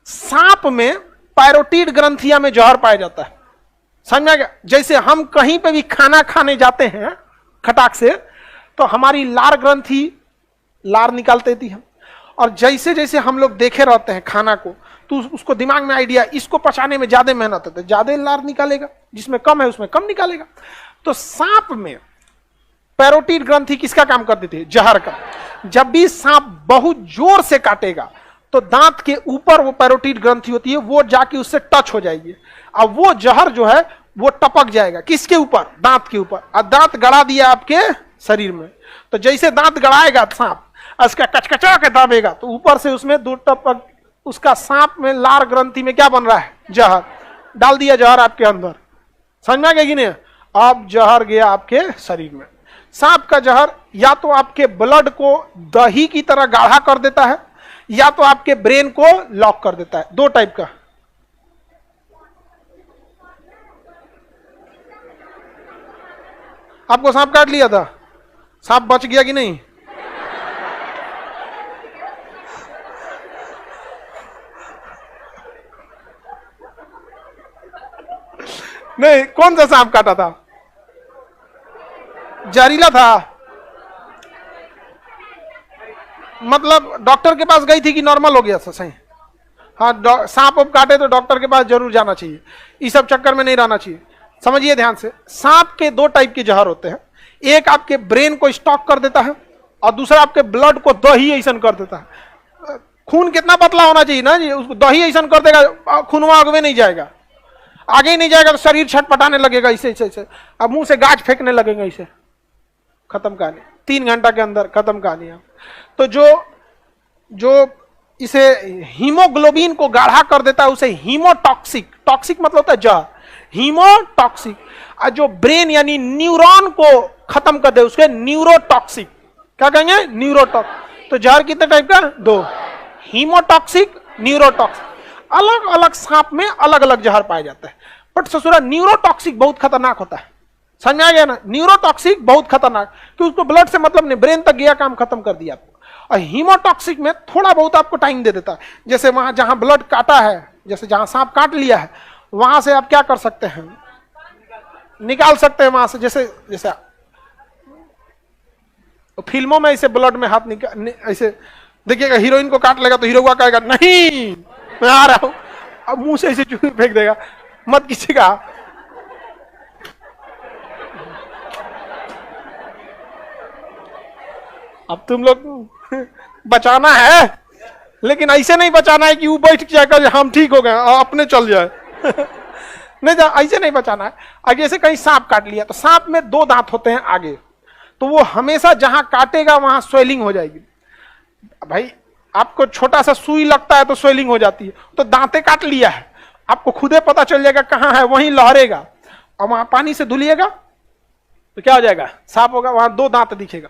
सांप में पैरोटीड ग्रंथिया में जहर पाया जाता है, समझा गया। जैसे हम कहीं पे भी खाना खाने जाते हैं खटाक से, तो हमारी लार ग्रंथि लार निकाल देती है, और जैसे जैसे हम लोग देखे रहते हैं खाना को, तो उसको दिमाग में आइडिया, इसको पचाने में ज्यादा मेहनत है तो ज्यादा लार निकालेगा, जिसमें कम है उसमें कम निकालेगा। तो सांप में पैरोटीड ग्रंथि किसका काम कर देती है? जहर का। जब भी सांप बहुत जोर से काटेगा तो दांत के ऊपर वो पैरोटीड ग्रंथि होती है, वो जाके उससे टच हो जाएगी, अब वो जहर जो है वो टपक जाएगा किसके ऊपर? दांत के ऊपर। और दांत गड़ा दिया आपके शरीर में, तो जैसे दांत गड़ाएगा सांप, उसका कचकचा के दाबेगा, तो ऊपर से उसमें दो टपक, उसका सांप में लार ग्रंथि में क्या बन रहा है? जहर। डाल दिया जहर आपके अंदर, समझ में आ गया कि नहीं? अब जहर गया आपके शरीर में। सांप का जहर या तो आपके ब्लड को दही की तरह गाढ़ा कर देता है, या तो आपके ब्रेन को लॉक कर देता है। दो टाइप का। आपको सांप काट लिया था, सांप बच गया कि नहीं? नहीं, कौन सा सांप काटा था? जहरीला था? मतलब डॉक्टर के पास गई थी कि नॉर्मल हो गया सही? हाँ, सांप अब काटे तो डॉक्टर के पास जरूर जाना चाहिए, इस सब चक्कर में नहीं रहना चाहिए। समझिए ध्यान से, सांप के दो टाइप के जहर होते हैं, एक आपके ब्रेन को स्टॉक कर देता है और दूसरा आपके ब्लड को दही ऐसा कर देता है। खून कितना पतला होना चाहिए ना जी, उसको दही ऐसा कर देगा, खूनवा आगे नहीं जाएगा, आगे ही नहीं जाएगा तो शरीर छटपटाने लगेगा ऐसे ऐसे, अब मुंह से गाज फेंकने लगेगा ऐसे, खत्म कहानी। 3 घंटा के अंदर खत्म कहानी। तो जो इसे हीमोग्लोबिन को गाढ़ा कर देता है उसे हीमोटॉक्सिक, टॉक्सिक मतलब होता है जहर, हीमोटॉक्सिक। और जो ब्रेन यानी न्यूरॉन को खत्म कर दे उसके न्यूरोटॉक्सिक। क्या कहेंगे? न्यूरोटॉक्सिक। तो जहर कितने टाइप का? 2, हीमोटॉक्सिक, न्यूरोटॉक्सिक। अलग अलग सांप में अलग अलग जहर पाया जाता है, बट ससुरा न्यूरोटॉक्सिक बहुत खतरनाक होता है। समझ में आ गया ना? न्यूरोटॉक्सिक बहुत खतरनाक, कि उसको ब्लड से मतलब नहीं, ब्रेन तक गया, काम खत्म कर दिया आपको। और हीमोटॉक्सिक में थोड़ा बहुत आपको टाइम दे देता है, जैसे वहां जहां ब्लड काटा है, जैसे जहां सांप काट लिया है वहां से आप क्या कर सकते हैं? निकाल सकते हैं वहां से। जैसे जैसे फिल्मों में ऐसे ब्लड में हाथ निकाल, ऐसे देखिएगा, हीरोइन को काट लेगा तो हीरो कहेगा नहीं मैं आ रहा हूं, अब मुंह से ऐसे चूहे फेंक देगा, मत कीजिएगा। अब तुम लोग बचाना है, लेकिन ऐसे नहीं बचाना है कि वो बैठ जाकर हम ठीक हो गए अपने चल जाए नहीं, ऐसे नहीं बचाना है। आगे से कहीं सांप काट लिया तो सांप में 2 दांत होते हैं आगे, तो वो हमेशा जहां काटेगा वहां स्वेलिंग हो जाएगी। भाई आपको छोटा सा सुई लगता है तो स्वेलिंग हो जाती है, तो दांते काट लिया है, आपको खुदे पता चल जाएगा कहां है, वहीं लहरेगा, और वहां पानी से धुलिएगा तो क्या हो जाएगा? सांप होगा, वहां 2 दांत दिखेगा।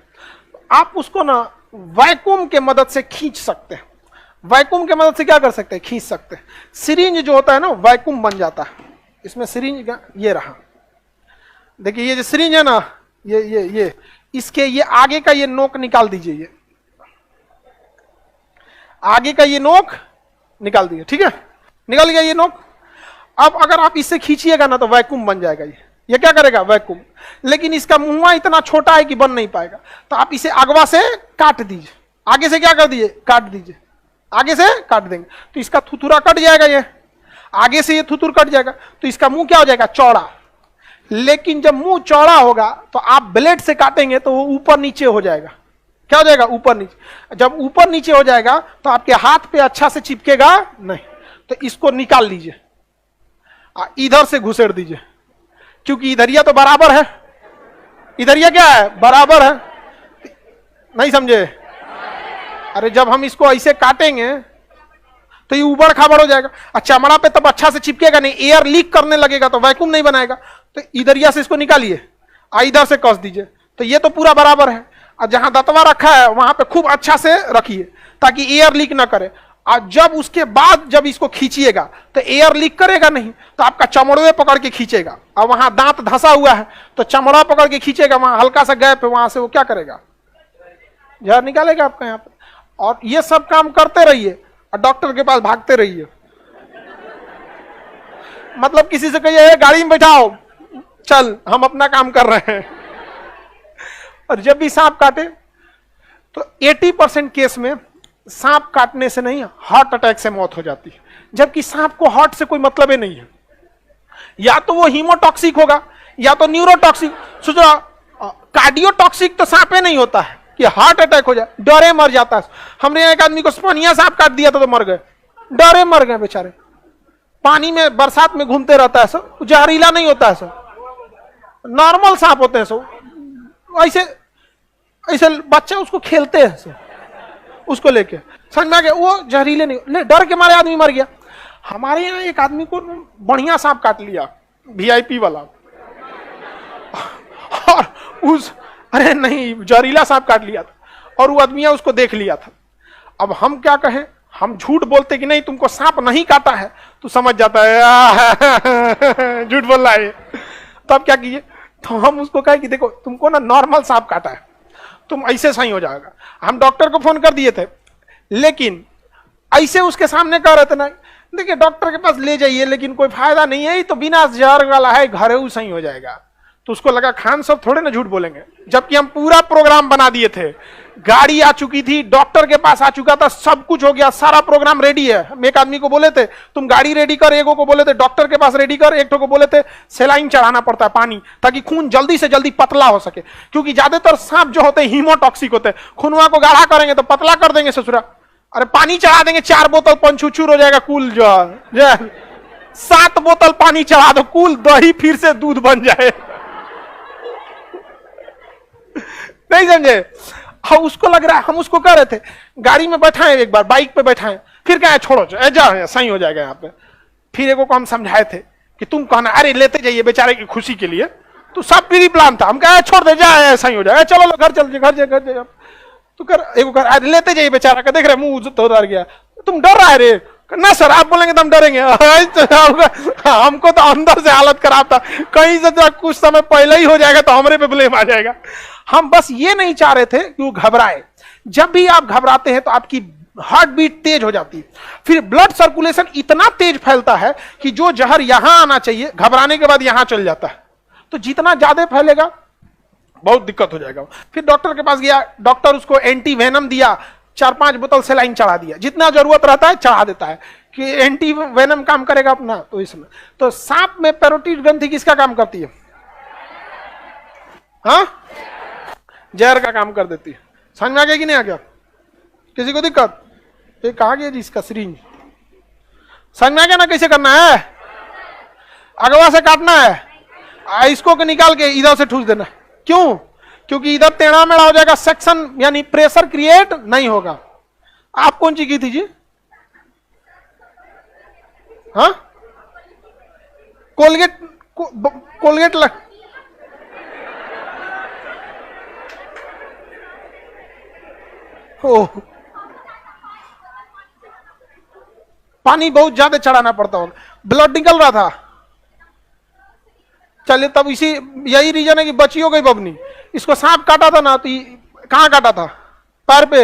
आप उसको ना वैक्यूम के मदद से खींच सकते हैं। वैक्यूम के मदद से क्या कर सकते हैं? खींच सकते हैं। सिरिंज जो होता है ना वैक्यूम बन जाता है। इसमें सिरिंज का ये रहा, देखिए ये जो सिरिंज है ना, ये इसके ये आगे का ये नोक निकाल दीजिए, ये आगे का ये नोक निकाल दीजिए, ठीक है? निकल गया ये नोक। अब अगर आप इससे खींचिएगा ना तो वैक्यूम बन जाएगा। ये क्या करेगा? वैक्यूम। लेकिन इसका मुंह इतना छोटा है कि बन नहीं पाएगा, तो आप इसे अगवा से काट दीजिए, आगे से क्या कर दीजिए? काट दीजिए, आगे से काट देंगे तो इसका थुथुरा कट जाएगा, ये आगे से ये थुथुर कट जाएगा, तो इसका मुंह क्या हो जाएगा? चौड़ा। लेकिन जब मुंह चौड़ा होगा तो आप ब्लेड से काटेंगे तो वो ऊपर नीचे हो जाएगा। क्या हो जाएगा? ऊपर नीचे। जब ऊपर नीचे हो जाएगा तो आपके हाथ पे अच्छा से चिपकेगा नहीं, तो इसको निकाल लीजिए, इधर से घुसेड़ दीजिए, क्योंकि इधरिया तो बराबर है, इधरिया क्या है? बराबर है। नहीं समझे? अरे जब हम इसको ऐसे काटेंगे तो ये उबड़ खाबड़ हो जाएगा, और चमड़ा पे तब अच्छा से चिपकेगा नहीं, एयर लीक करने लगेगा तो वैक्यूम नहीं बनाएगा। तो इधरिया से इसको निकालिए, इधर से कस दीजिए, तो ये तो पूरा बराबर है। और जहां दतवा रखा है वहां पे खूब अच्छा से रखिए ताकि एयर लीक ना करे। और जब उसके बाद जब इसको खींचिएगा तो एयर लीक करेगा नहीं, तो आपका चमड़े पकड़ के खींचेगा, और वहां दांत धंसा हुआ है तो चमड़ा पकड़ के खींचेगा, वहां हल्का सा गैप है, वहां से वो क्या करेगा? जहर निकालेगा आपका यहाँ पे। और ये सब काम करते रहिए और डॉक्टर के पास भागते रहिए। मतलब किसी से कहिए गाड़ी में बैठाओ, चल हम अपना काम कर रहे हैं। और जब भी सांप काटे तो 80% केस में सांप काटने से नहीं, हार्ट अटैक से मौत हो जाती है, जबकि सांप को हार्ट से कोई मतलब ही नहीं है। या तो वो हीमोटॉक्सिक होगा या तो न्यूरोटॉक्सिक। सोचो कार्डियोटॉक्सिक तो सांपे नहीं होता है कि हार्ट अटैक हो जाए, डरे मर जाता है। हमने एक आदमी को स्पनिया सांप काट दिया था तो मर गए, डरे मर गए बेचारे। पानी में बरसात में घूमते रहता है सब, जहरीला नहीं होता है सब, नॉर्मल सांप होते हैं सब। ऐसे ऐसे बच्चे उसको खेलते हैं सब, उसको लेके समझ में आ गया, वो जहरीले नहीं, ले डर के मारे आदमी मर गया। हमारे यहाँ एक आदमी को बढ़िया सांप काट लिया, वीआईपी वाला, और उस अरे नहीं जहरीला सांप काट लिया था, और वो आदमी उसको देख लिया था। अब हम क्या कहें, हम झूठ बोलते कि नहीं तुमको सांप नहीं काटा है, तो समझ जाता है झूठ बोल रहा है। तो अब क्या कीजिए, तो हम उसको कहे कि देखो तुमको ना नॉर्मल सांप काटा है, तुम ऐसे सही हो जाएगा। हम डॉक्टर को फोन कर दिए थे, लेकिन ऐसे उसके सामने कह रहे थे ना, देखिए डॉक्टर के पास ले जाइए लेकिन कोई फायदा नहीं है, तो बिना जहर वाला है, घरे वो सही हो जाएगा। तो उसको लगा खान साहब थोड़े ना झूठ बोलेंगे, जबकि हम पूरा प्रोग्राम बना दिए थे, गाड़ी आ चुकी थी, डॉक्टर के पास आ चुका था, सब कुछ हो गया, सारा प्रोग्राम रेडी है। हम एक आदमी को बोले थे तुम गाड़ी रेडी कर, एक को बोले थे डॉक्टर के पास रेडी कर, एक को बोले थे सेलाइन चढ़ाना पड़ता है पानी, ताकि खून जल्दी से जल्दी पतला हो सके, क्योंकि ज्यादातर सांप जो होते हैं हीमोटॉक्सिक होते हैं, खूनवा को गाढ़ा करेंगे तो पतला कर देंगे ससुरा। अरे पानी चढ़ा देंगे 4 बोतल पंचुचूर हो जाएगा, कुल जो 7 बोतल पानी चढ़ा दो, कुल दही फिर से दूध बन जाए। नहीं समझे? हाँ, उसको लग रहा है, हम उसको कह रहे थे गाड़ी में बैठाएं, एक बार बाइक पे बैठाएं, फिर क्या है छोड़ो जा सही हो जाएगा यहाँ पे। फिर एगो को हम समझाए थे कि तुम कहना अरे लेते जाइए बेचारे की खुशी के लिए, तो सब प्री प्लान था। हम कहा छोड़ दे, जा सही हो जाएगा, चलो घर चल घर तो कर एगो कर अरे लेते जाइए बेचारा का, देख रहे मुंह तो डर गया, तुम डर रहा है रे ना सर, आप बोलेंगे तो हम डरेंगे। हमको तो अंदर से हालत खराब था, कहीं से कुछ समय पहले ही हो जाएगा तो हमारे पे ब्लेम आ जाएगा। हम बस ये नहीं चाह रहे थे कि वो घबराए। जब भी आप घबराते हैं तो आपकी हार्ट बीट तेज हो जाती है, फिर ब्लड सर्कुलेशन इतना तेज फैलता है कि जो जहर यहां आना चाहिए घबराने के बाद यहां चल जाता है, तो जितना ज्यादा फैलेगा बहुत दिक्कत हो जाएगा। फिर डॉक्टर के पास गया, डॉक्टर उसको एंटी वेनम दिया, 4-5 बोतल सेलाइन चढ़ा दिया, जितना जरूरत रहता है चढ़ा देता है कि एंटी वेनम काम करेगा अपना। तो इसमें तो सांप में पैरोटिड ग्रंथि किसका काम करती है? हाँ, जहर का काम कर देती है। समझ में आ गया कि नहीं आ गया? किसी को दिक्कत? ये कहा गया जी इसका सिरिंज समझ में आ गया ना कैसे करना है? अगवा से काटना है, इसको के निकाल के इधर से ठूस देना। क्यों? क्योंकि इधर टेढ़ा मेढ़ा हो जाएगा, सेक्शन यानी प्रेशर क्रिएट नहीं होगा। आप कौन सी की थी जी? हाँ, कोलगेट कोलगेट लग ओ, पानी बहुत ज्यादा चढ़ाना पड़ता होगा, ब्लड निकल रहा था। चलिए तब इसी यही रीजन है कि बची हो गई बबनी। इसको सांप काटा था ना, तो कहाँ काटा था? पैर पे।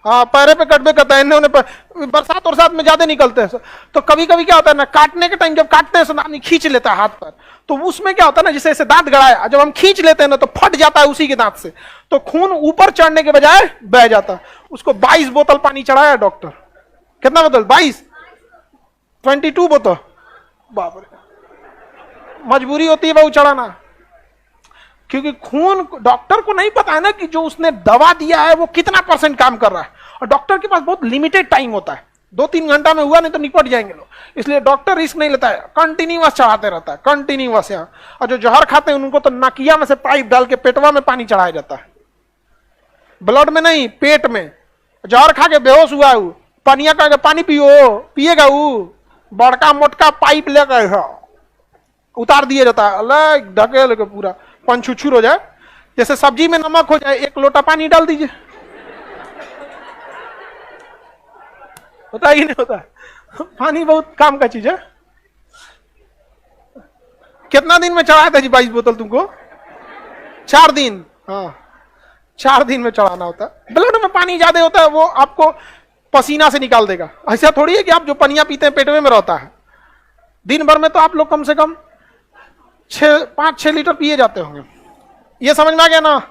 हाँ, पैरे पे कटबे करता है, इन्होंने बरसात और साथ में ज्यादा निकलते हैं। तो कभी कभी क्या होता है ना, काटने के टाइम जब काटते हैं आदमी खींच लेता है हाथ पर, तो उसमें क्या होता है ना, जैसे ऐसे दांत गड़ाया, जब हम खींच लेते हैं ना तो फट जाता है उसी के दांत से, तो खून ऊपर चढ़ने के बजाय बह जाता है। उसको 22 बोतल पानी चढ़ाया डॉक्टर। कितना बोतल? 22 बोतल। बाप रे, मजबूरी होती है बहुत चढ़ाना, क्योंकि खून डॉक्टर को नहीं पता है ना कि जो उसने दवा दिया है वो कितना % काम कर रहा है, और डॉक्टर के पास बहुत लिमिटेड टाइम होता है, 2-3 घंटा में हुआ नहीं तो निपट जाएंगे लोग, इसलिए डॉक्टर रिस्क नहीं लेता है, कंटिन्यूअस चढ़ाते रहता है, कंटिन्यूअस यहाँ। और जो जहर खाते हैं उनको तो नाकिया में से पाइप डाल के पेटवा में पानी चढ़ाया जाता है, ब्लड में नहीं, पेट में। जहर खा के बेहोश हुआ है, पनिया का पानी पियो, पिएगा वो बड़का मोटका पाइप लेकर उतार दिया जाता है, अलग ढकेल के पूरा पंचुचूर हो जाए, जैसे सब्जी में नमक हो जाए, 1 लोटा पानी डाल दीजिए। होता ही नहीं होता? पानी बहुत काम का चीज है। कितना दिन में चढ़ाया था जी 22 बोतल तुमको? 4 दिन। हाँ, 4 दिन में चढ़ाना होता है। ब्लड में पानी ज्यादा होता है, वो आपको पसीना से निकाल देगा। ऐसा थोड़ी है कि आप जो पनिया पीते हैं पेटवे में रहता है, दिन भर में तो आप लोग कम से कम 5-6 लीटर पिए जाते होंगे। ये समझ में आ गया ना।